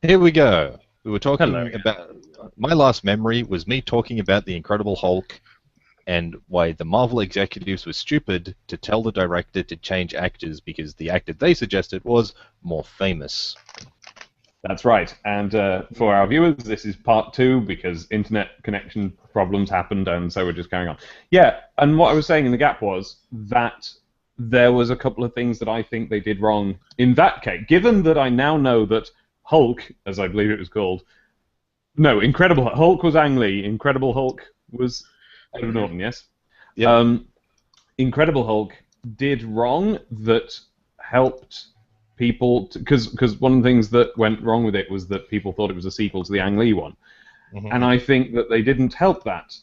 Here we go. We were Hello. talking about... My last memory was me talking about the Incredible Hulk and why the Marvel executives were stupid to tell the director to change actors because the actor they suggested was more famous. That's right. And for our viewers, this is part two because internet connection problems happened, and so we're just carrying on. Yeah, and what I was saying in the gap was that there was a couple of things that I think they did wrong in that case. Given that I now know that Hulk, as I believe it was called, no, Incredible Hulk was Ang Lee, Incredible Hulk was Edward Norton, yes? Yep. Incredible Hulk did wrong that helped people, because one of the things that went wrong with it was that people thought it was a sequel to the Ang Lee one, and I think that they didn't help that,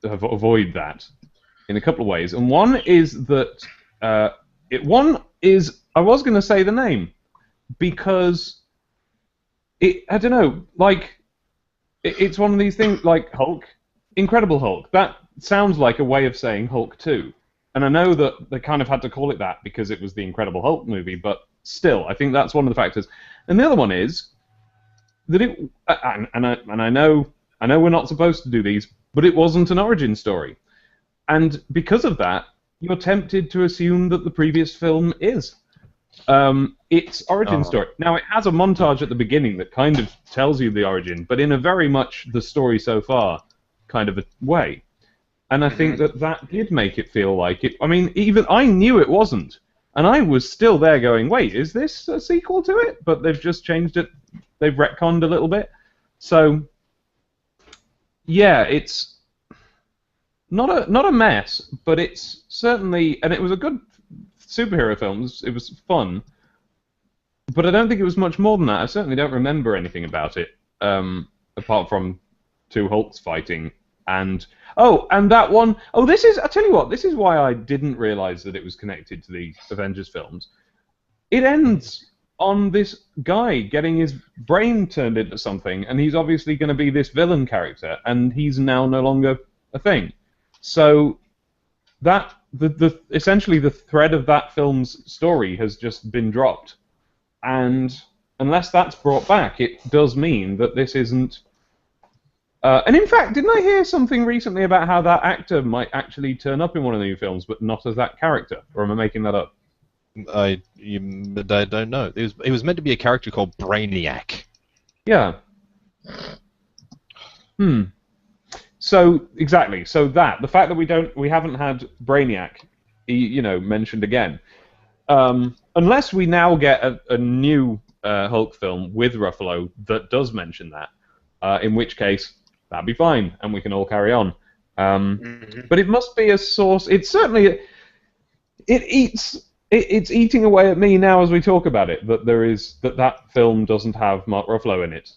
avoid that, in a couple of ways. And one is that I was going to say the name because I don't know, like it's one of these things like Hulk, Incredible Hulk. That sounds like a way of saying Hulk 2. And I know that they kind of had to call it that because it was the Incredible Hulk movie, but still, I think that's one of the factors. And the other one is that it, and I know we're not supposed to do these, but it wasn't an origin story. And because of that, you're tempted to assume that the previous film is. Its origin story. Now, it has a montage at the beginning that kind of tells you the origin, but in a very much the story so far kind of a way. And I think that did make it feel like it. I mean, even I knew it wasn't, and I was still there going, "Wait, is this a sequel to it?" But they've just changed it. They've retconned a little bit. So, yeah, it's not a mess, but it's certainly, and it was a good superhero film. It was fun, but I don't think it was much more than that. I certainly don't remember anything about it, apart from two Hulks fighting. And that one. Oh, this is. I tell you what. This is why I didn't realize that it was connected to the Avengers films. It ends on this guy getting his brain turned into something, and he's obviously going to be this villain character, and he's now no longer a thing. So that essentially the thread of that film's story has just been dropped, and unless that's brought back, it does mean that this isn't. And in fact, didn't I hear something recently about how that actor might actually turn up in one of the new films, but not as that character? Or am I making that up? I don't know. It was meant to be a character called Brainiac. Yeah. So exactly. So the fact that we haven't had Brainiac, mentioned again, unless we now get a new Hulk film with Ruffalo that does mention that, in which case. That'd be fine, and we can all carry on. But it must be a source. It's certainly it's eating away at me now as we talk about it. That film doesn't have Mark Ruffalo in it.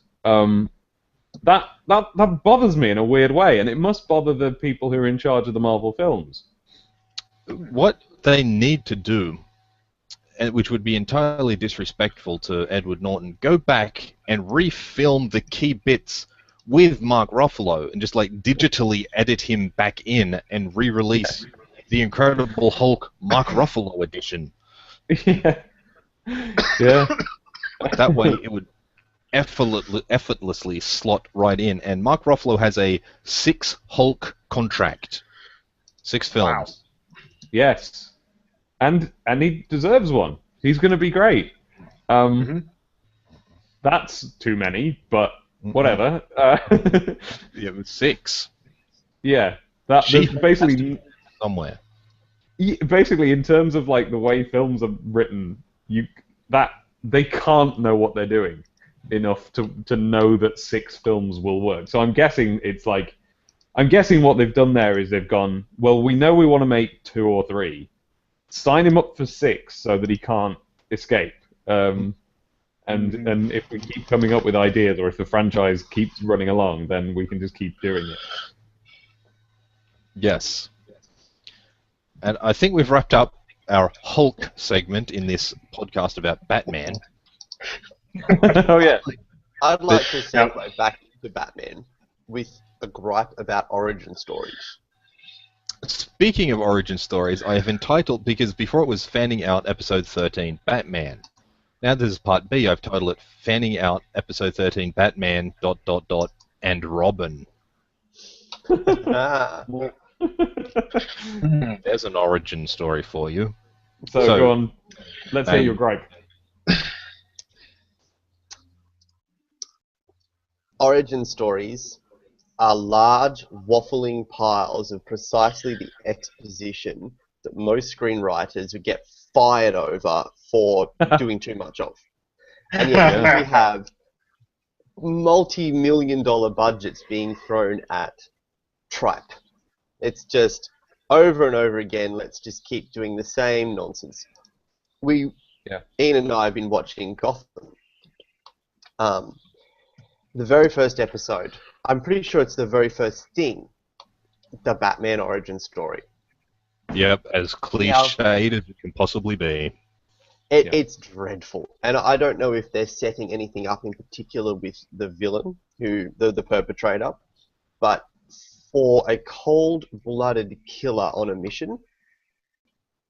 That bothers me in a weird way, and it must bother the people who are in charge of the Marvel films. What they need to do, and which would be entirely disrespectful to Edward Norton, go back and refilm the key bits with Mark Ruffalo and just like digitally edit him back in and re-release the Incredible Hulk Mark Ruffalo edition. Yeah. Yeah. That way it would effortlessly slot right in. And Mark Ruffalo has a 6 Hulk contract. 6 films. Wow. Yes. And he deserves one. He's going to be great. That's too many, but whatever. Yeah, it was 6. Yeah, that's basically somewhere. Basically, in terms of like the way films are written, they can't know what they're doing enough to know that 6 films will work. So I'm guessing what they've done there is they've gone, well, we know we want to make 2 or 3. Sign him up for 6 so that he can't escape. And if we keep coming up with ideas, or if the franchise keeps running along, then we can just keep doing it. Yes. And I think we've wrapped up our Hulk segment in this podcast about Batman. Oh, yeah. I'd like to segue back to Batman with a gripe about origin stories. Speaking of origin stories, I have entitled, because before it was fanning out episode 13, Batman. Now this is part B. I've titled it "Fanning Out Episode 13: Batman ... and Robin." Ah. There's an origin story for you. So go on. Let's hear your gripe. Origin stories are large, waffling piles of precisely the exposition that most screenwriters would get fired over for doing too much of. And yet we have multi-million-dollar budgets being thrown at tripe. It's just over and over again, let's just keep doing the same nonsense. Ian and I have been watching Gotham. The very first episode, I'm pretty sure it's the very first thing, the Batman origin story. Yep, as cliched as it can possibly be. It's dreadful. And I don't know if they're setting anything up in particular with the villain, the perpetrator, but for a cold-blooded killer on a mission,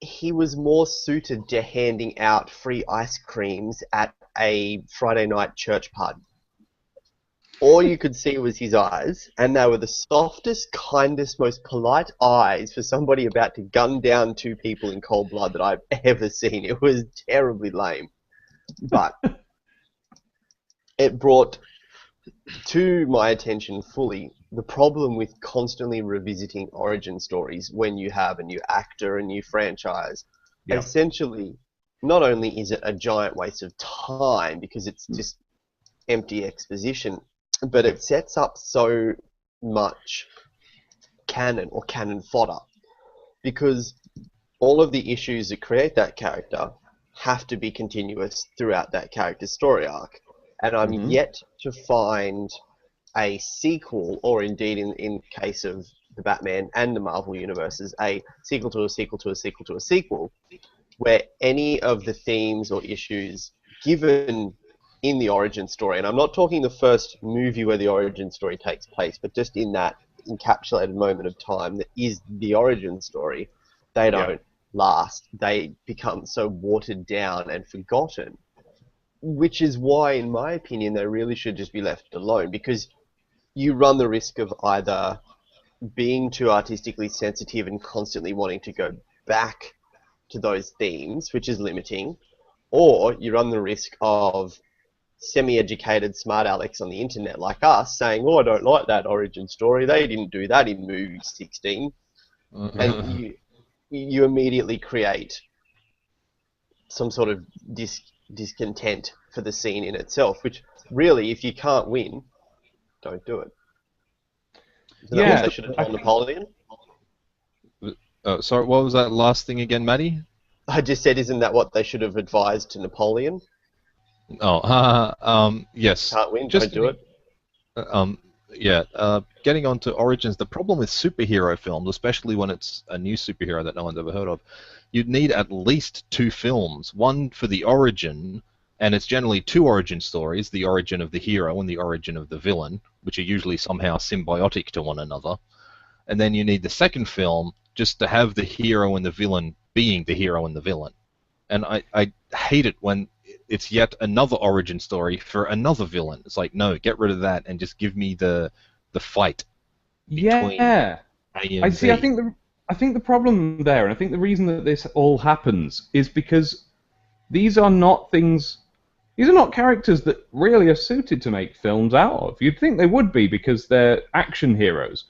he was more suited to handing out free ice creams at a Friday night church party. All you could see was his eyes, and they were the softest, kindest, most polite eyes for somebody about to gun down two people in cold blood that I've ever seen. It was terribly lame. But it brought to my attention fully the problem with constantly revisiting origin stories when you have a new actor, a new franchise. Yep. Essentially, not only is it a giant waste of time because it's just empty exposition, but it sets up so much canon or canon fodder, because all of the issues that create that character have to be continuous throughout that character's story arc. And I'm yet to find a sequel, or indeed in case of the Batman and the Marvel universes, a sequel to a sequel to a sequel to a sequel, where any of the themes or issues given in the origin story, and I'm not talking the first movie where the origin story takes place, but just in that encapsulated moment of time that is the origin story, they don't last. They become so watered down and forgotten, which is why, in my opinion, they really should just be left alone, because you run the risk of either being too artistically sensitive and constantly wanting to go back to those themes, which is limiting, or you run the risk of semi-educated smart Alex on the internet like us saying, "Oh, I don't like that origin story. They didn't do that in movie 16." And you immediately create some sort of discontent for the scene in itself, which really, if you can't win, don't do it. Isn't that what they should have told Napoleon? Sorry, what was that last thing again, Matty? I just said, isn't that what they should have advised to Napoleon? Yes. Can't win, don't do it. Getting on to origins, the problem with superhero films, especially when it's a new superhero that no one's ever heard of, you'd need at least 2 films. One for the origin, and it's generally 2 origin stories, the origin of the hero and the origin of the villain, which are usually somehow symbiotic to one another. And then you need the second film just to have the hero and the villain being the hero and the villain. And I hate it when it's yet another origin story for another villain. It's like, no, get rid of that and just give me the fight between A and see. B. I think the problem there, and I think the reason that this all happens, is because these are not things. These are not characters that really are suited to make films out of. You'd think they would be because they're action heroes,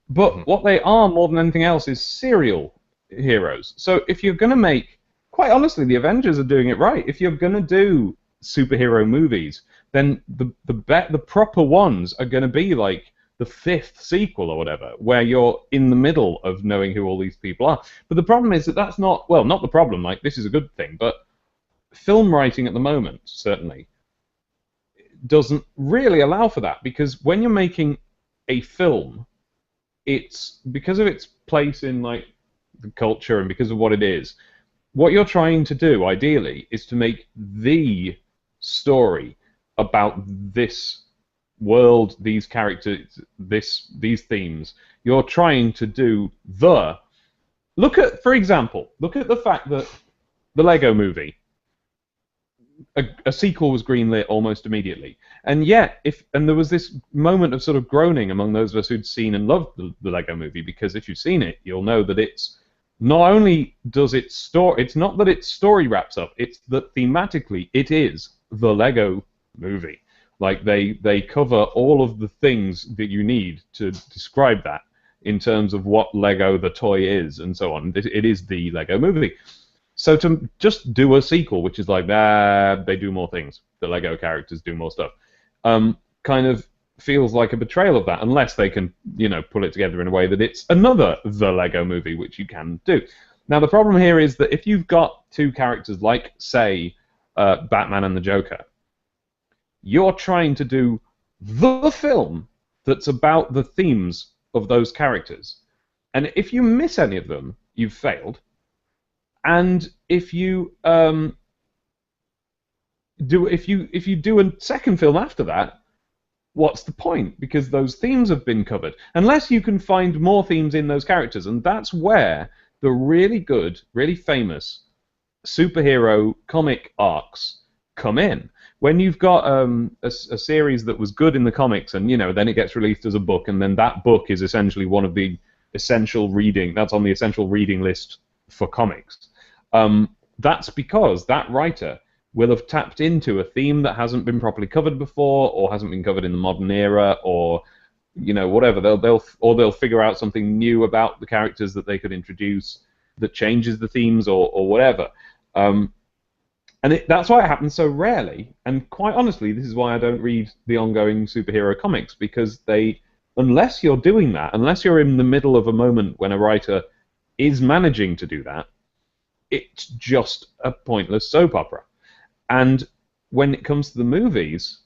but what they are more than anything else is serial heroes. So if you're going to make, quite honestly, the Avengers are doing it right. If you're going to do superhero movies, then the proper ones are going to be like the 5th sequel or whatever, where you're in the middle of knowing who all these people are. But the problem is that that's not, well, not the problem, like this is a good thing, but film writing at the moment, certainly, doesn't really allow for that, because when you're making a film, it's, because of its place in like the culture and because of what it is, what you're trying to do, ideally, is to make the story about this world, these characters, these themes. You're trying to do the... Look at, for example, look at the fact that the Lego movie, a sequel was greenlit almost immediately. And yet, there was this moment of sort of groaning among those of us who'd seen and loved the Lego Movie, because if you've seen it, you'll know that it's not only does its story, it's not that its story wraps up, it's that thematically it is the Lego Movie. Like they cover all of the things that you need to describe that in terms of what Lego the toy is and so on. It is the Lego Movie. So to just do a sequel, which is like, they do more things, the Lego characters do more stuff, kind of feels like a betrayal of that, unless they can, pull it together in a way that it's another The Lego Movie, which you can do. Now, the problem here is that if you've got two characters like, say, Batman and the Joker, you're trying to do the film that's about the themes of those characters. And if you miss any of them, you've failed. And if you do a second film after that, what's the point? Because those themes have been covered. Unless you can find more themes in those characters, and that's where the really good, really famous superhero comic arcs come in. When you've got a series that was good in the comics, and then it gets released as a book, and then that book is essentially one of the essential reading. That's on the essential reading list for comics. That's because that writer will have tapped into a theme that hasn't been properly covered before, or hasn't been covered in the modern era, or whatever. They'll figure out something new about the characters that they could introduce that changes the themes, or whatever. And that's why it happens so rarely. And quite honestly, this is why I don't read the ongoing superhero comics, because unless you're doing that, unless you're in the middle of a moment when a writer is managing to do that, it's just a pointless soap opera. And when it comes to the movies,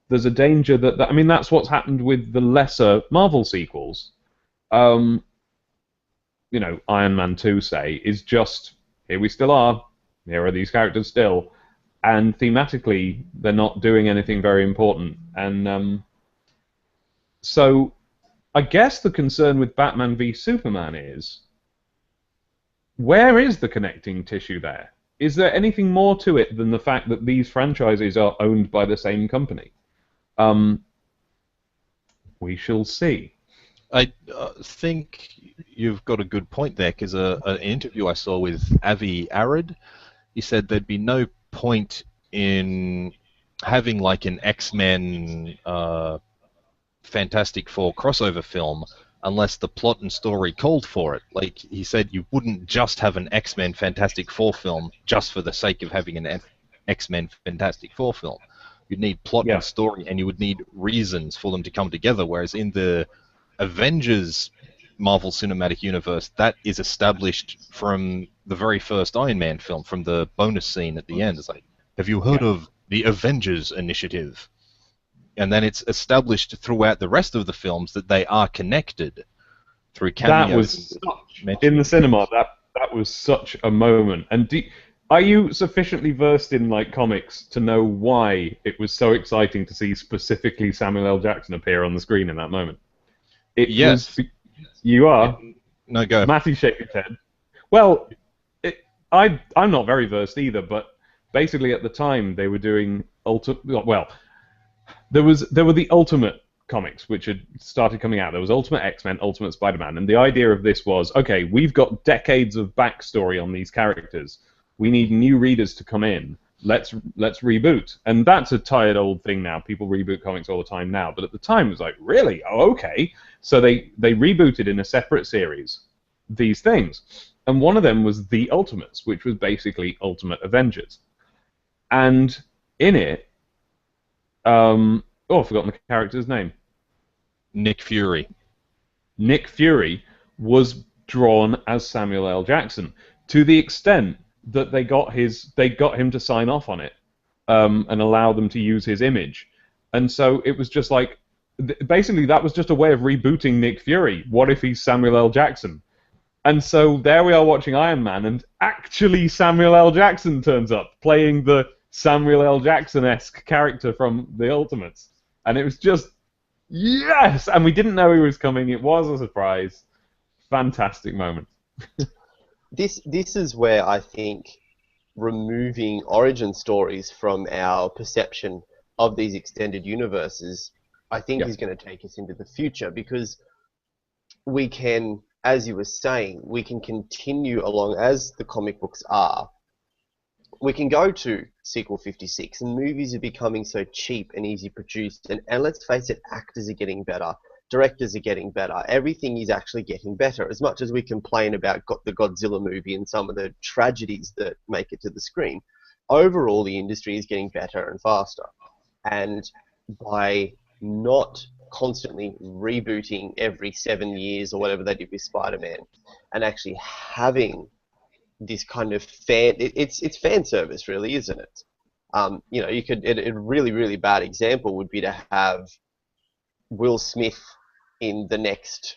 there's a danger that's what's happened with the lesser Marvel sequels. Iron Man 2, say, is just, here we still are, here are these characters still, and thematically they're not doing anything very important. And so I guess the concern with Batman v Superman is, where is the connecting tissue there? Is there anything more to it than the fact that these franchises are owned by the same company? We shall see. I think you've got a good point there, because an interview I saw with Avi Arad, he said there'd be no point in having like an X-Men Fantastic Four crossover film unless the plot and story called for it. Like he said, you wouldn't just have an X-Men Fantastic Four film just for the sake of having an X-Men Fantastic Four film. You'd need plot and story, and you would need reasons for them to come together, whereas in the Avengers Marvel Cinematic Universe, that is established from the very first Iron Man film, from the bonus scene at the end. It's like, have you heard of the Avengers Initiative? And then it's established throughout the rest of the films that they are connected through cameos. That was in the cinema. That was such a moment. And are you sufficiently versed in comics to know why it was so exciting to see specifically Samuel L. Jackson appear on the screen in that moment? Yes. You are. No, go. Matthew shake his head. Well, I'm not very versed either, but basically at the time they were doing there were the Ultimate comics which had started coming out. There was Ultimate X-Men, Ultimate Spider-Man, and the idea of this was, okay, we've got decades of backstory on these characters. We need new readers to come in. Let's reboot. And that's a tired old thing now. People reboot comics all the time now. But at the time, it was like, really? Oh, okay. So they rebooted in a separate series these things. And one of them was The Ultimates, which was basically Ultimate Avengers. And in it, I've forgotten the character's name. Nick Fury. Nick Fury was drawn as Samuel L. Jackson, to the extent that they got him to sign off on it, and allow them to use his image. And so it was just like, basically that was just a way of rebooting Nick Fury. What if he's Samuel L. Jackson? And so there we are watching Iron Man, and actually Samuel L. Jackson turns up, playing the Samuel L. Jackson-esque character from The Ultimates. And it was just, yes! And we didn't know he was coming. It was a surprise. Fantastic moment. This is where I think removing origin stories from our perception of these extended universes, I think is going to take us into the future, because we can, as you were saying, we can continue along as the comic books are. We can go to sequel 56, and movies are becoming so cheap and easy produced, and let's face it, actors are getting better, directors are getting better, everything is actually getting better. As much as we complain about the Godzilla movie and some of the tragedies that make it to the screen, overall the industry is getting better and faster. And by not constantly rebooting every 7 years or whatever they did with Spider-Man, and actually having this kind of it's fan service, really, isn't it? You know, you could, a really, really bad example would be to have Will Smith in the next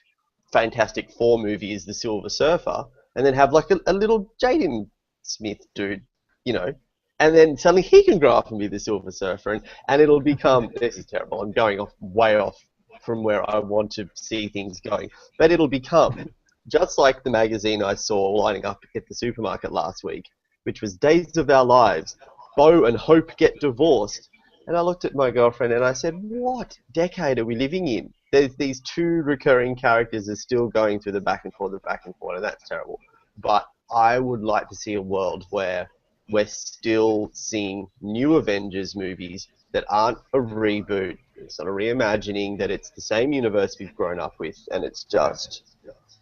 Fantastic Four movie as the Silver Surfer, and then have like a little Jaden Smith dude, you know, and then suddenly he can grow up and be the Silver Surfer, and it'll become, this is terrible, I'm going way off from where I want to see things going, but it'll become just like the magazine I saw lining up at the supermarket last week, which was Days of Our Lives, Bo and Hope Get Divorced. And I looked at my girlfriend and I said, what decade are we living in? There's these two recurring characters are still going through the back and forth, and that's terrible. But I would like to see a world where we're still seeing new Avengers movies that aren't a reboot, it's not a reimagining, that it's the same universe we've grown up with, and it's just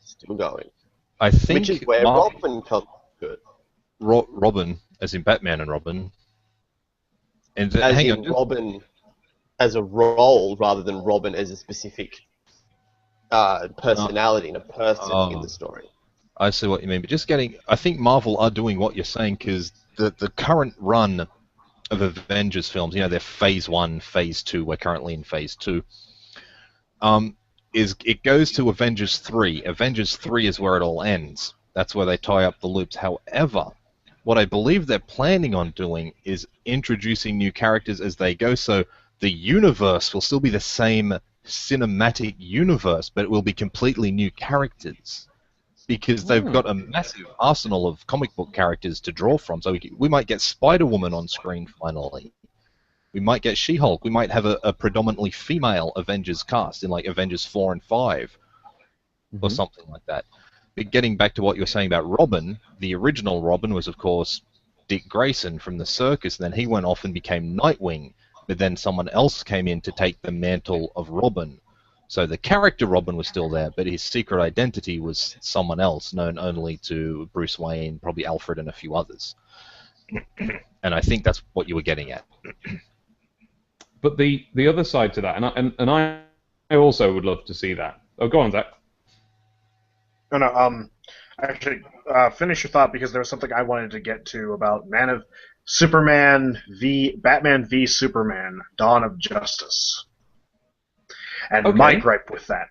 still going. I think which is where Robin comes good. Robin, as in Batman and Robin. And as in Robin as a role rather than Robin as a specific personality and a person in the story. I see what you mean, but I think Marvel are doing what you're saying, because the current run of Avengers films, you know, they're Phase 1, Phase 2, we're currently in Phase 2, it goes to Avengers 3. Avengers 3 is where it all ends. That's where they tie up the loops. However, what I believe they're planning on doing is introducing new characters as they go, so the universe will still be the same cinematic universe, but it will be completely new characters, because they've got a massive arsenal of comic book characters to draw from. So we might get Spider-Woman on screen finally. We might get She-Hulk. We might have a predominantly female Avengers cast in like Avengers 4 and 5 or something like that. But getting back to what you were saying about Robin, the original Robin was, of course, Dick Grayson from the circus, and then he went off and became Nightwing, but then someone else came in to take the mantle of Robin. So the character Robin was still there, but his secret identity was someone else, known only to Bruce Wayne, probably Alfred, and a few others. And I think that's what you were getting at. But the other side to that, and I also would love to see that. Oh, go on, Zach. No, actually, finish your thought, because there was something I wanted to get to about Batman v Superman, Dawn of Justice, and my gripe with that.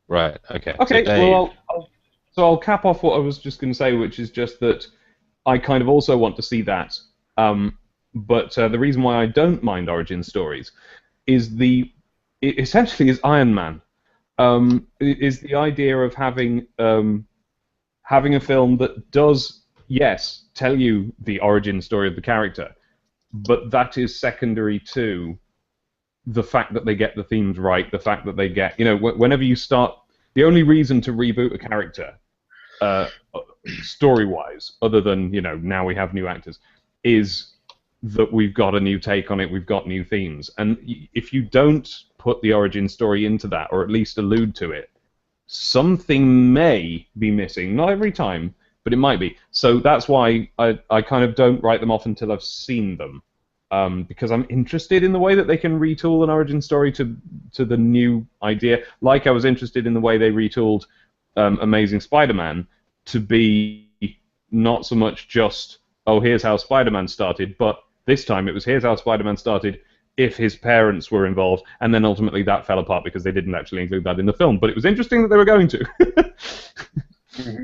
Right. Okay. Okay. So I'll cap off what I was just going to say, which is just that I kind of also want to see that. But the reason why I don't mind origin stories is it essentially is Iron Man. Is the idea of having a film that does, yes, tell you the origin story of the character, but that is secondary to the fact that they get the themes right, the fact that they get, you know, whenever you start, the only reason to reboot a character, story-wise, other than, you know, now we have new actors, is that we've got a new take on it, we've got new themes. And if you don't put the origin story into that, or at least allude to it, something may be missing. Not every time, but it might be. So that's why I kind of don't write them off until I've seen them. Because I'm interested in the way that they can retool an origin story to the new idea. Like I was interested in the way they retooled Amazing Spider-Man to be not so much just, oh, here's how Spider-Man started, but this time it was, here's how Spider-Man started if his parents were involved, and then ultimately that fell apart because they didn't actually include that in the film. But it was interesting that they were going to.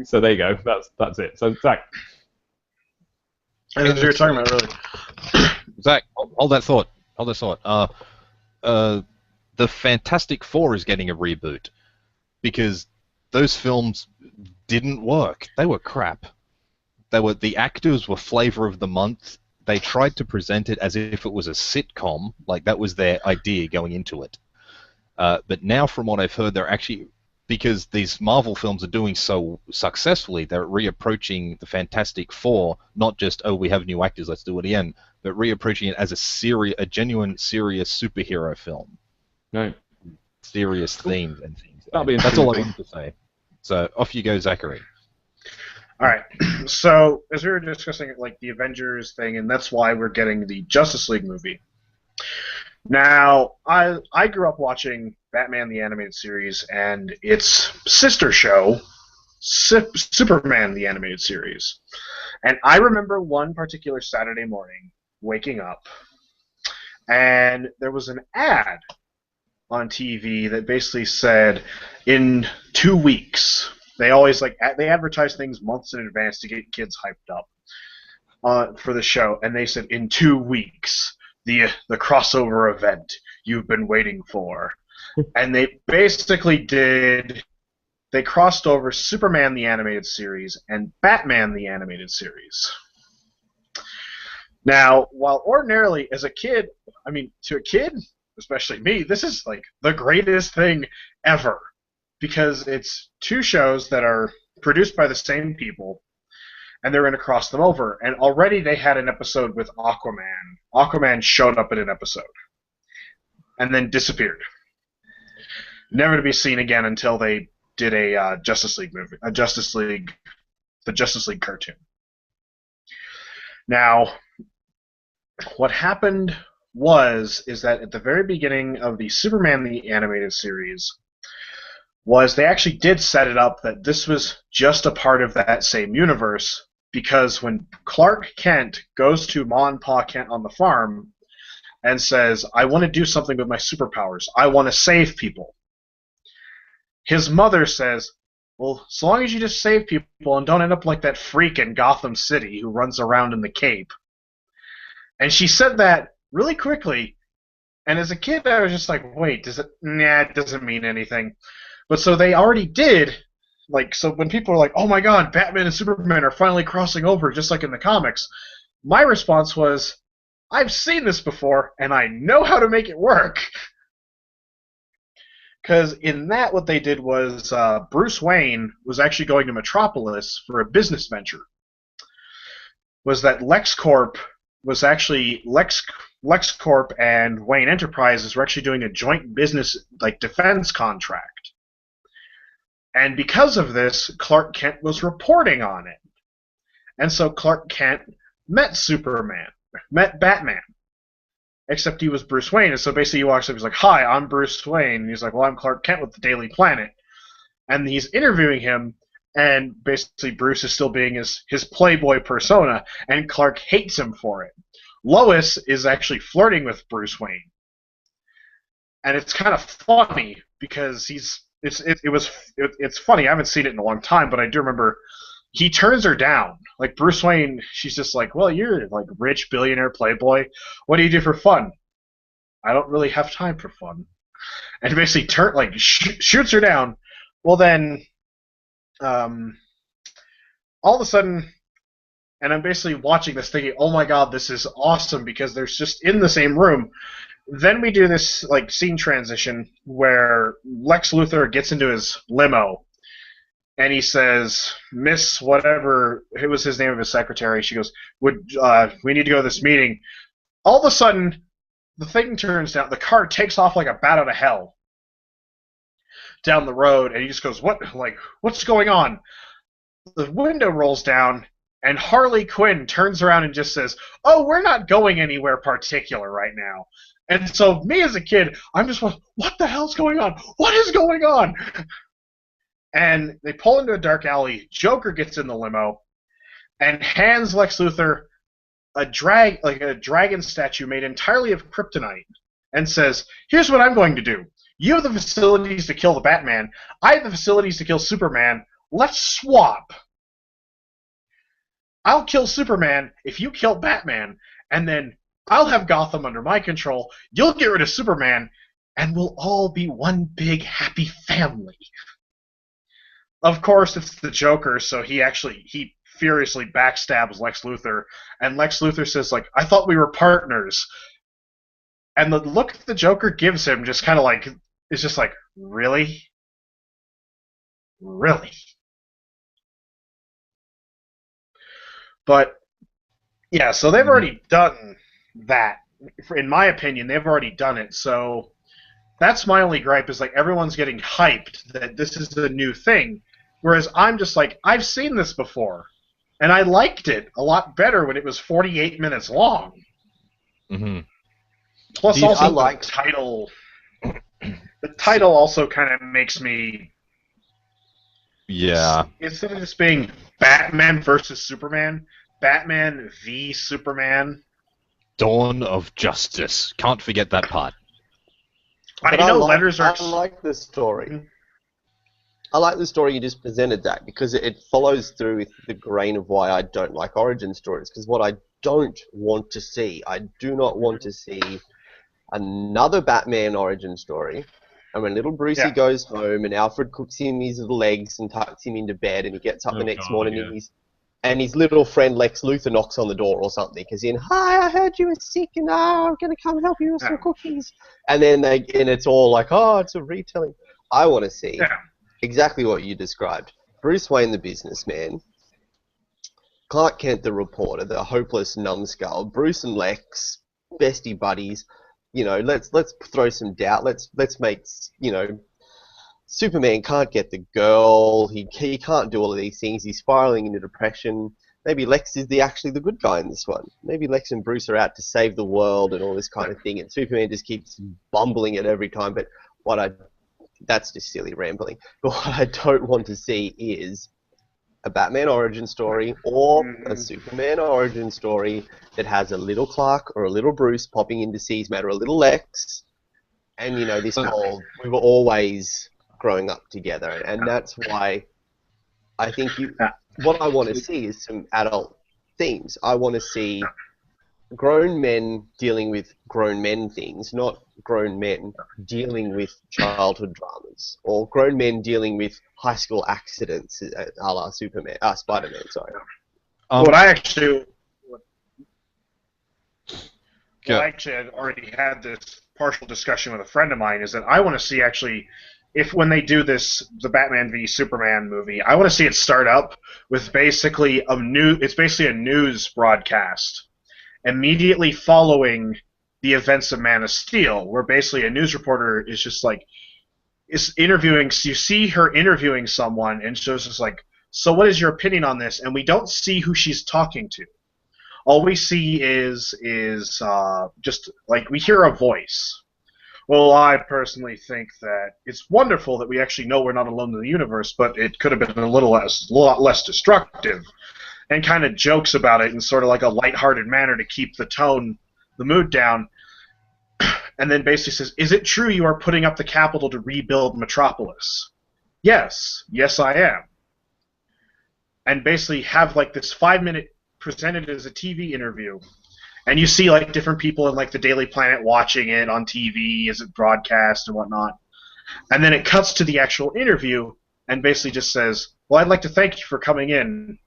So there you go. That's it. So, Zach. I know what you're talking about, really. Zach, hold that thought. The Fantastic Four is getting a reboot because those films didn't work. They were crap. the actors were flavor of the month. They tried to present it as if it was a sitcom, like that was their idea going into it. But now, from what I've heard, they're actually, because these Marvel films are doing so successfully, they're reapproaching the Fantastic Four, not just, oh, we have new actors, let's do it again, but reapproaching it as a genuine, serious superhero film. Right. Serious themes and things. That'll be That's all I interesting. wanted to say. So off you go, Zachary. All right. So as we were discussing like the Avengers thing, and that's why we're getting the Justice League movie. Now, I grew up watching Batman the Animated Series and its sister show, Superman the Animated Series. And I remember one particular Saturday morning waking up, and there was an ad on TV that basically said, in 2 weeks. They always they advertise things months in advance to get kids hyped up for the show, and they said, in 2 weeks, the crossover event you've been waiting for. And they basically they crossed over Superman the Animated Series and Batman the Animated Series. Now, while ordinarily as a kid, I mean, to a kid, especially me, this is like the greatest thing ever. Because it's two shows that are produced by the same people, and they're going to cross them over. And already they had an episode with Aquaman. Aquaman showed up in an episode, and then disappeared, never to be seen again until they did a Justice League movie, the Justice League cartoon. Now, what happened is that at the very beginning of the Superman the Animated Series, they actually did set it up that this was just a part of that same universe, because when Clark Kent goes to Ma and Pa Kent on the farm and says, I want to do something with my superpowers, I want to save people, his mother says, well, so long as you just save people and don't end up like that freak in Gotham City who runs around in the cape. And she said that really quickly, and as a kid I was just like, wait, it doesn't mean anything. But so they already did, so when people were like, oh my god, Batman and Superman are finally crossing over just like in the comics, my response was, I've seen this before, and I know how to make it work. Because in that, what they did was Bruce Wayne was actually going to Metropolis for a business venture. Was that LexCorp was actually LexCorp and Wayne Enterprises were actually doing a joint business defense contract. And because of this, Clark Kent was reporting on it. And so Clark Kent met Batman. Except he was Bruce Wayne. And so basically he walks up, he's like, hi, I'm Bruce Wayne. And he's like, well, I'm Clark Kent with the Daily Planet. And he's interviewing him, and basically Bruce is still being his playboy persona, and Clark hates him for it. Lois is actually flirting with Bruce Wayne. And it's kind of funny, because it's funny. I haven't seen it in a long time, but I do remember he turns her down. Like Bruce Wayne, she's just like, well, you're rich billionaire playboy. What do you do for fun? I don't really have time for fun. And basically shoots her down. Well, then, all of a sudden, and I'm basically watching this thinking, oh my god, this is awesome, because they're just in the same room. Then we do this scene transition where Lex Luthor gets into his limo, and he says, Miss whatever, it was his name of his secretary, she goes, we need to go to this meeting. All of a sudden, the thing turns down, the car takes off like a bat out of hell down the road, and he just goes, what's going on? The window rolls down, and Harley Quinn turns around and just says, oh, we're not going anywhere particular right now. And so me as a kid, I'm just like, what the hell's going on? What is going on? And they pull into a dark alley. Joker gets in the limo and hands Lex Luthor a dragon statue made entirely of kryptonite, and says, here's what I'm going to do. You have the facilities to kill the Batman. I have the facilities to kill Superman. Let's swap. I'll kill Superman if you kill Batman, and then I'll have Gotham under my control, you'll get rid of Superman, and we'll all be one big happy family. Of course, it's the Joker, so he furiously backstabs Lex Luthor, and Lex Luthor says, like, I thought we were partners. And the look the Joker gives him just kind of like, is just like, really? Really? But, yeah, so they've already done that. In my opinion, they've already done it, so that's my only gripe, is like everyone's getting hyped that this is a new thing, whereas I'm just like, I've seen this before, and I liked it a lot better when it was 48 minutes long. Mm-hmm. Plus, I also like- the title. The title also kind of makes me, Yeah. instead of just being Batman versus Superman, Batman v Superman. Dawn of Justice. Can't forget that part. I But know like, letters are. I like the story. I like the story you just presented, that, because it follows through with the grain of why I don't like origin stories. Because what I don't want to see, I do not want to see another Batman origin story. And when little Brucey goes home and Alfred cooks him his little eggs and tucks him into bed, and he gets up the next morning and his little friend Lex Luthor knocks on the door or something, because hi, I heard you were sick and I'm going to come help you with some cookies. And then it's all like, oh, it's a retelling. I want to see exactly what you described. Bruce Wayne the businessman, Clark Kent the reporter, the hopeless numbskull, Bruce and Lex, bestie buddies. You know, let's throw some doubt. Let's make, you know, Superman can't get the girl. He can't do all of these things. He's spiraling into depression. Maybe Lex is actually the good guy in this one. Maybe Lex and Bruce are out to save the world and all this kind of thing, and Superman just keeps bumbling it every time. But that's just silly rambling. But what I don't want to see is a Batman origin story or a Superman origin story that has a little Clark or a little Bruce popping in to see his matter, a little Lex, and, you know, this whole, we were always growing up together. And that's why I think what I want to see is some adult themes. I want to see grown men dealing with grown men things, not grown men dealing with childhood dramas, or grown men dealing with high school accidents, a la Spider-Man. Sorry. What I actually had already had this partial discussion with a friend of mine is that I want to see actually, if when they do the Batman v Superman movie, I want to see it start up with basically it's basically a news broadcast immediately following the events of Man of Steel, where basically a news reporter is just like, is interviewing, so you see her interviewing someone, and she's just like, so what is your opinion on this? And we don't see who she's talking to. All we see is just, like, we hear a voice. Well, I personally think that it's wonderful that we actually know we're not alone in the universe, but it could have been a lot less destructive, and kind of jokes about it in sort of like a lighthearted manner to keep the mood down, and then basically says, is it true you are putting up the capital to rebuild Metropolis? Yes, I am. And basically have like this 5-minute presented as a TV interview, and you see like different people in like the Daily Planet watching it on TV as it broadcast and whatnot, and then it cuts to the actual interview and basically just says, well, I'd like to thank you for coming in,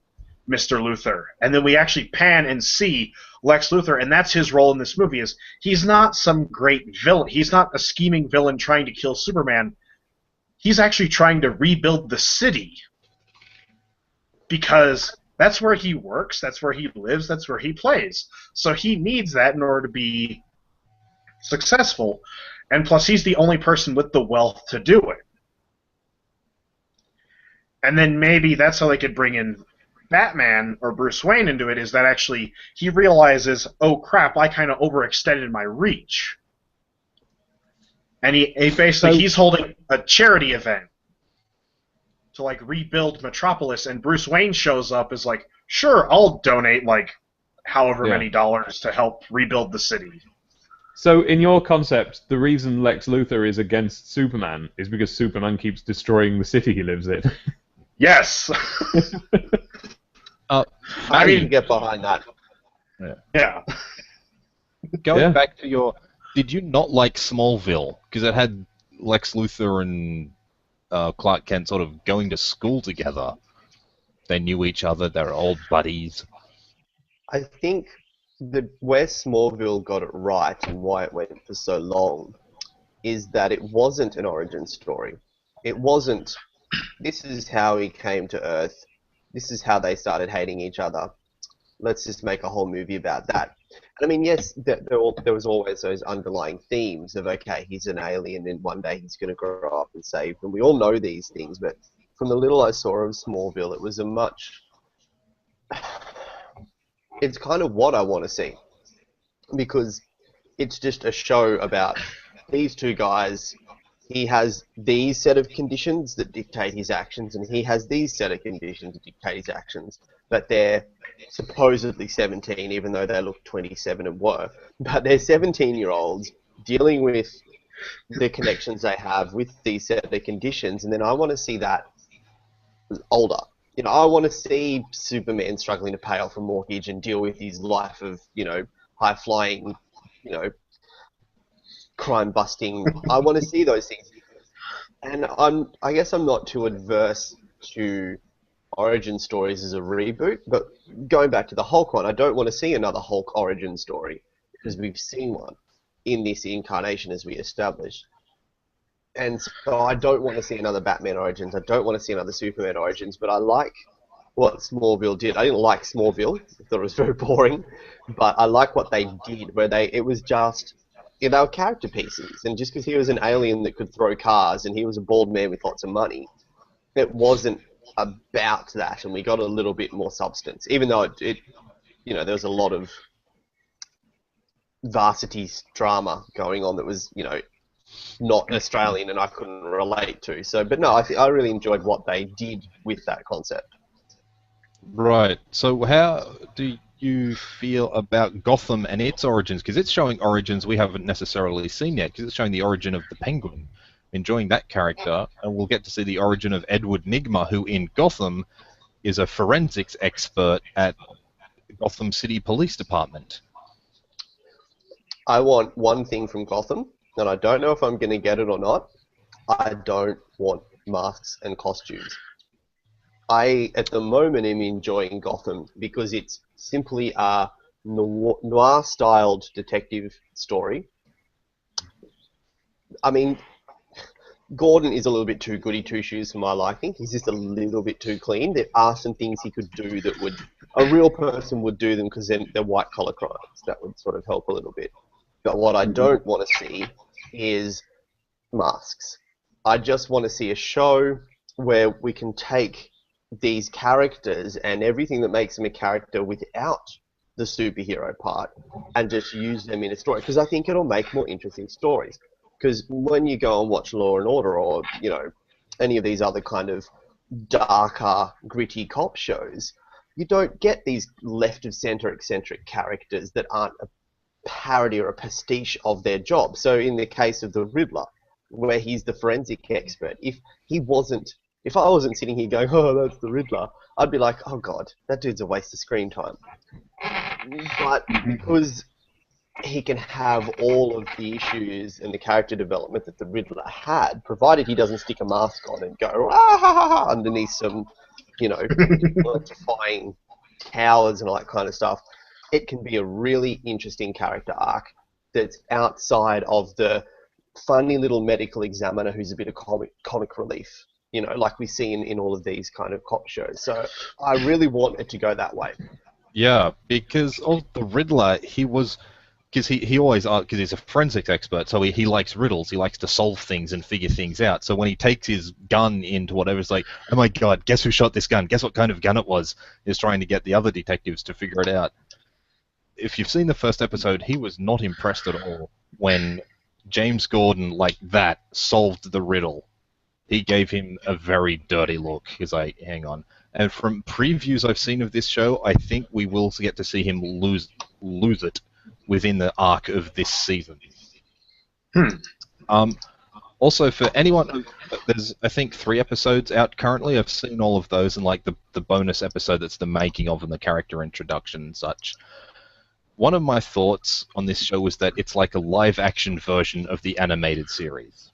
Mr. Luthor. And then we actually pan and see Lex Luthor, and that's his role in this movie, is he's not some great villain. He's not a scheming villain trying to kill Superman. He's actually trying to rebuild the city, because that's where he works, that's where he lives, that's where he plays. So he needs that in order to be successful. And plus, he's the only person with the wealth to do it. And then maybe that's how they could bring in Batman or Bruce Wayne into it, is that actually he realizes, oh crap, I kind of overextended my reach. And he basically, he's holding a charity event to like rebuild Metropolis, and Bruce Wayne shows up as like, sure, I'll donate like however many dollars to help rebuild the city. So in your concept, the reason Lex Luthor is against Superman is because Superman keeps destroying the city he lives in. Yes. I can get behind that. Yeah. Going back to your... Did you not like Smallville? Because it had Lex Luthor and Clark Kent sort of going to school together. they knew each other, they were old buddies. I think where Smallville got it right and why it went for so long is that it wasn't an origin story. It wasn't, this is how he came to Earth, this is how they started hating each other. Let's just make a whole movie about that. And I mean, yes, there was always those underlying themes of, okay, he's an alien and one day he's going to grow up and save them. We all know these things, but from the little I saw of Smallville, it was a much... It's kind of what I want to see. Because it's just a show about these two guys. He has these set of conditions that dictate his actions, and he has these set of conditions that dictate his actions. But they're supposedly 17, even though they look 27 and were. But they're 17-year-olds dealing with the connections they have with these set of conditions, and then I want to see that older. You know, I want to see Superman struggling to pay off a mortgage and deal with his life of, you know, high-flying, you know, crime-busting. I want to see those things. And I guess I'm not too adverse to origin stories as a reboot, but going back to the Hulk one, I don't want to see another Hulk origin story because we've seen one in this incarnation as we established. And so I don't want to see another Batman Origins. I don't want to see another Superman Origins, but I like what Smallville did. I didn't like Smallville. I thought it was very boring, but I like what they did, where it was just, you know, they were character pieces. And just because he was an alien that could throw cars and he was a bald man with lots of money, it wasn't about that, and we got a little bit more substance. Even though it you know, there was a lot of varsity drama going on that was, you know, not Australian and I couldn't relate to. So, but no, I really enjoyed what they did with that concept. Right. So how do you feel about Gotham and its origins? Because it's showing origins we haven't necessarily seen yet, because it's showing the origin of the Penguin. Enjoying that character, and we'll get to see the origin of Edward Nygma, who in Gotham is a forensics expert at Gotham City Police Department. I want one thing from Gotham, and I don't know if I'm going to get it or not. I don't want masks and costumes. I, at the moment, am enjoying Gotham because it's simply a noir-styled detective story. I mean, Gordon is a little bit too goody two-shoes for my liking. He's just a little bit too clean. There are some things he could do that would... A real person would do them because they're white-collar crimes. That would sort of help a little bit. But what I don't want to see is masks. I just want to see a show where we can take these characters and everything that makes them a character without the superhero part and just use them in a story. Because I think it'll make more interesting stories. Because when you go and watch Law and Order or, you know, any of these other kind of darker, gritty cop shows, you don't get these left-of-center eccentric characters that aren't a parody or a pastiche of their job. So in the case of the Riddler, where he's the forensic expert, if I wasn't sitting here going, oh, that's the Riddler, I'd be like, oh god, that dude's a waste of screen time. But because he can have all of the issues and the character development that the Riddler had, provided he doesn't stick a mask on and go underneath some, you know, electrifying towers and all that kind of stuff, it can be a really interesting character arc that's outside of the funny little medical examiner who's a bit of comic relief, you know, like we see in all of these kind of cop shows. So I really want it to go that way. Yeah, because of the Riddler, he was... Because he always, because he's a forensics expert, so he likes riddles. He likes to solve things and figure things out. So when he takes his gun into whatever, it's like, oh my god, guess who shot this gun? Guess what kind of gun it was? He's trying to get the other detectives to figure it out. If you've seen the first episode, he was not impressed at all when James Gordon, like that, solved the riddle. He gave him a very dirty look. He's like, hang on. And from previews I've seen of this show, I think we will get to see him lose it within the arc of this season. Also, for anyone, there's I think 3 episodes out currently. I've seen all of those, and like the bonus episode that's the making of and the character introduction and such. One of my thoughts on this show was that it's like a live-action version of the animated series.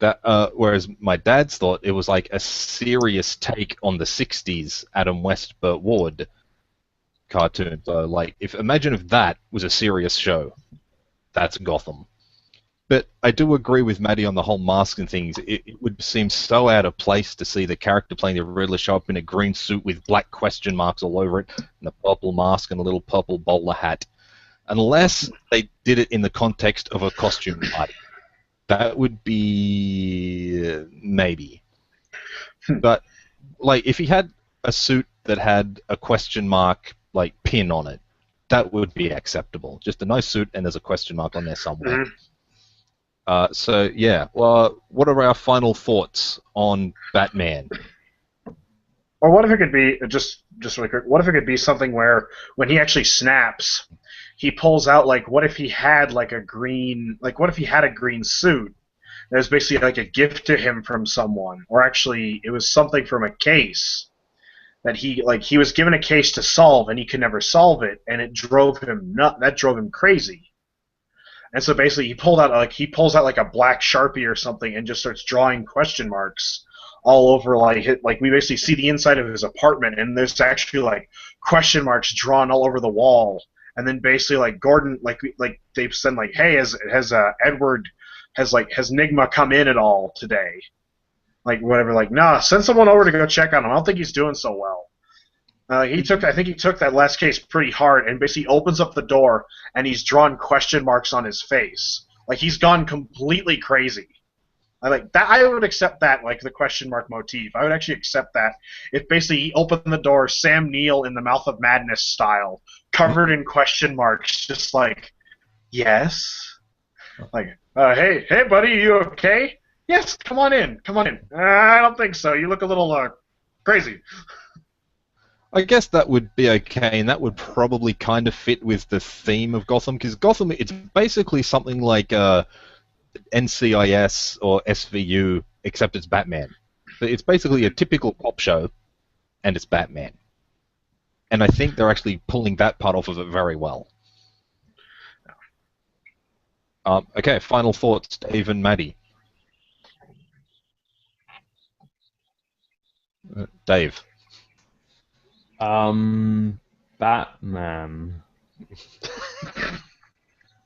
Whereas my dad's thought it was like a serious take on the '60s Adam West, Burt Ward cartoon. So, like, imagine if that was a serious show. That's Gotham. But I do agree with Maddie on the whole mask and things. It would seem so out of place to see the character playing the Riddler show up in a green suit with black question marks all over it, and a purple mask and a little purple bowler hat. Unless they did it in the context of a costume party. That would be maybe. But, like, if he had a suit that had a question mark, like, pin on it, that would be acceptable. Just a nice suit and there's a question mark on there somewhere. So, yeah. Well, what are our final thoughts on Batman? Or what if it could be, just really quick, what if it could be something where when he actually snaps, he pulls out, like, what if he had, like, what if he had a green suit? That was basically, like, a gift to him from someone. Or actually, it was something from a case that he was given a case to solve and he could never solve it, and it drove him that drove him crazy. And so basically he pulls out like a black Sharpie or something and just starts drawing question marks all over, like we basically see the inside of his apartment, and there's actually like question marks drawn all over the wall. And then basically like Gordon, like they send like, hey, has Edward, has Nigma come in at all today? Like whatever, like, nah, send someone over to go check on him. I don't think he's doing so well. I think he took that last case pretty hard, and basically opens up the door and he's drawn question marks on his face. Like he's gone completely crazy. I like that. I would accept that, like the question mark motif. I would actually accept that if basically he opened the door, Sam Neill in the Mouth of Madness style, covered in question marks, just like, yes, like, hey buddy, you okay? Yes, come on in. I don't think so. You look a little crazy. I guess that would be okay, and that would probably kind of fit with the theme of Gotham, because Gotham, it's basically something like NCIS or SVU, except it's Batman. It's basically a typical cop show, and it's Batman. And I think they're actually pulling that part off of it very well. Okay, final thoughts, Dave and Maddie. Dave. Batman.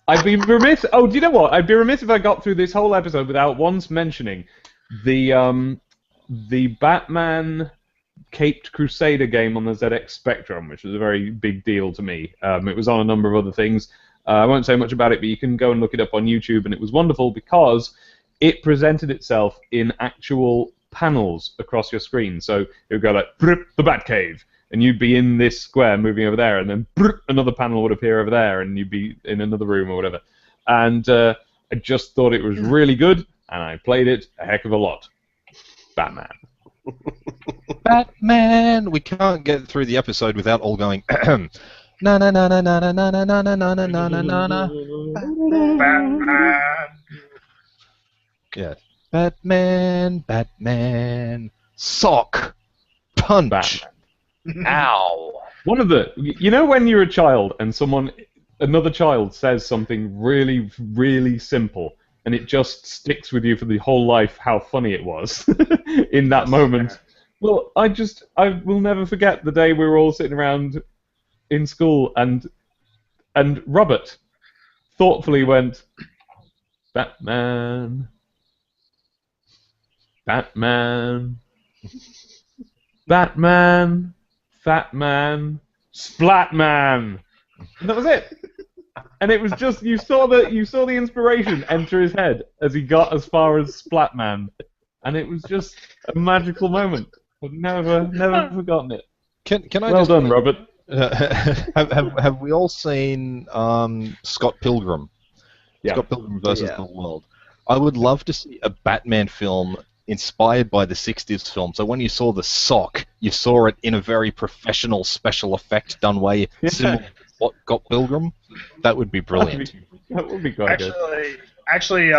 I'd be remiss. Oh, do you know what? I'd be remiss if I got through this whole episode without once mentioning the Batman Caped Crusader game on the ZX Spectrum, which was a very big deal to me. It was on a number of other things. I won't say much about it, but you can go and look it up on YouTube, and it was wonderful because it presented itself in actual panels across your screen. So it would go like, the Batcave, and you'd be in this square moving over there, and then another panel would appear over there, and you'd be in another room or whatever. And I just thought it was really good, and I played it a heck of a lot. Batman. Batman! We can't get through the episode without all going, na na na na na na na na na na na na na na na. Batman. Yeah. Batman. Sock. Punch. Batman. Ow. One of the, you know, when you're a child and another child says something really, really simple, and it just sticks with you for the whole life how funny it was in that moment. Well, I will never forget the day we were all sitting around in school and Robert thoughtfully went, Batman, Batman, Batman, Fat Man, Splat Man. And that was it. And it was just, you saw the inspiration enter his head as he got as far as Splat Man. And it was just a magical moment. I've never forgotten it. Can I well just done, Robert. have we all seen Scott Pilgrim? Yeah. Scott Pilgrim versus the World. I would love to see a Batman film inspired by the 60s film. So when you saw the sock, you saw it in a very professional special effect done way, similar to Scott Pilgrim. That would be brilliant. That would be quite good. Actually,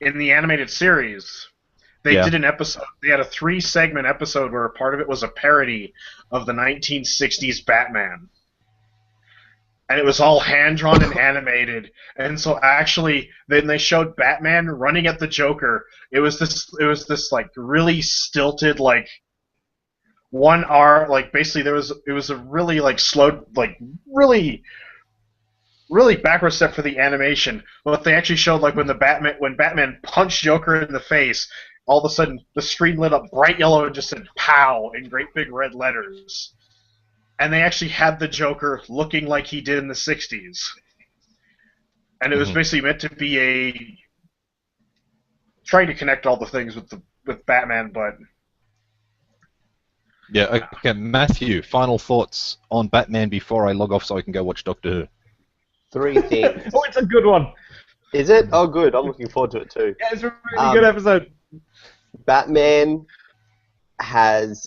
in the animated series, they did an episode. They had a 3-segment episode where a part of it was a parody of the 1960s Batman. and it was all hand drawn and animated. And so actually, then they showed Batman running at the Joker. It was this like really stilted like 1 hour, like basically it was a really like slow, like really backward step for the animation. But they actually showed like when Batman punched Joker in the face, all of a sudden the screen lit up bright yellow and just said "pow" in great big red letters. And they actually had the Joker looking like he did in the '60s. And it was basically meant to be a trying to connect all the things with Batman, but Yeah, okay, Matthew, final thoughts on Batman before I log off so I can go watch Doctor Who. 3 things. Oh, it's a good one. Is it? Oh, good. I'm looking forward to it too. Yeah, it's a really good episode. Batman has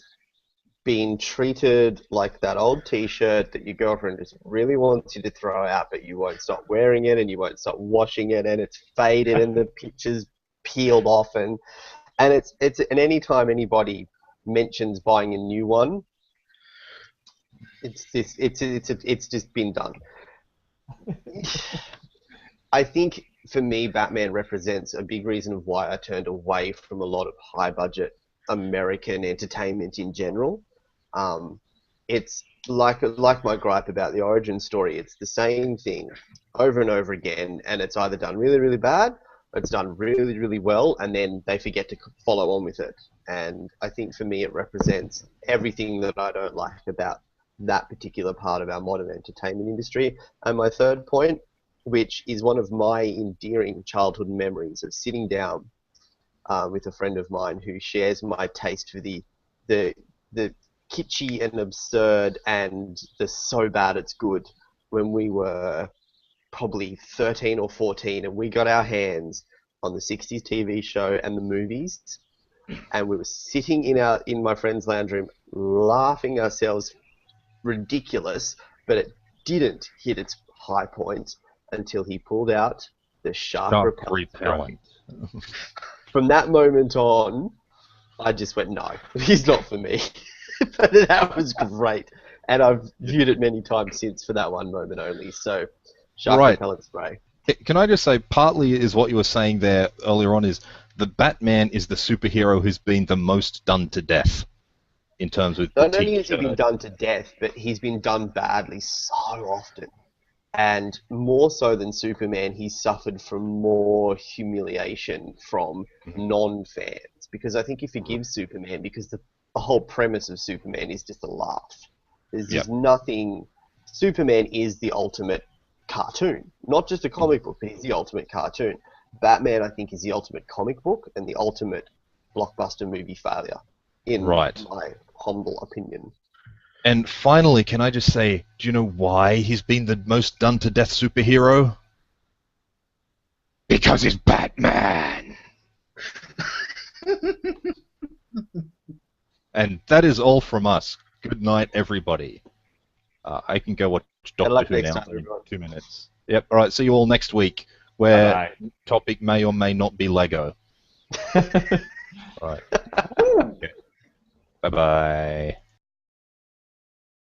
been treated like that old T-shirt that your girlfriend just really wants you to throw out, but you won't stop wearing it and you won't stop washing it, and it's faded and the picture's peeled off, and it's and any time anybody mentions buying a new one, it's just been done. I think for me, Batman represents a big reason of why I turned away from a lot of high-budget American entertainment in general. It's like my gripe about the origin story. It's the same thing over and over again, and it's either done really, really bad, or it's done really, really well, and then they forget to follow on with it. And I think for me, it represents everything that I don't like about that particular part of our modern entertainment industry. And my third point, which is one of my endearing childhood memories of sitting down with a friend of mine who shares my taste for the kitschy and absurd and the so bad it's good, when we were probably 13 or 14 and we got our hands on the 60s TV show and the movies, and we were sitting in my friend's lounge room laughing ourselves ridiculous, but it didn't hit its high point until he pulled out the shark repellent. From that moment on, I just went, no, he's not for me. But that was great, and I've viewed it many times since for that one moment only. So, shark repellent spray. Can I just say, partly is what you were saying there earlier on is the Batman is the superhero who's been the most done to death in terms of not only has he been done to death, but he's been done badly so often. And more so than Superman, he's suffered from more humiliation from non-fans. Because I think he forgives Superman because the whole premise of Superman is just a laugh. There's just nothing... Superman is the ultimate cartoon. Not just a comic book, but he's the ultimate cartoon. Batman, I think, is the ultimate comic book and the ultimate blockbuster movie failure, in my humble opinion. And finally, can I just say, do you know why he's been the most done-to-death superhero? Because he's Batman! And that is all from us. Good night, everybody. I can go watch Doctor Who now in 2 minutes. Yep, alright, see you all next week, where topic may or may not be Lego. Alright. Okay. Bye-bye.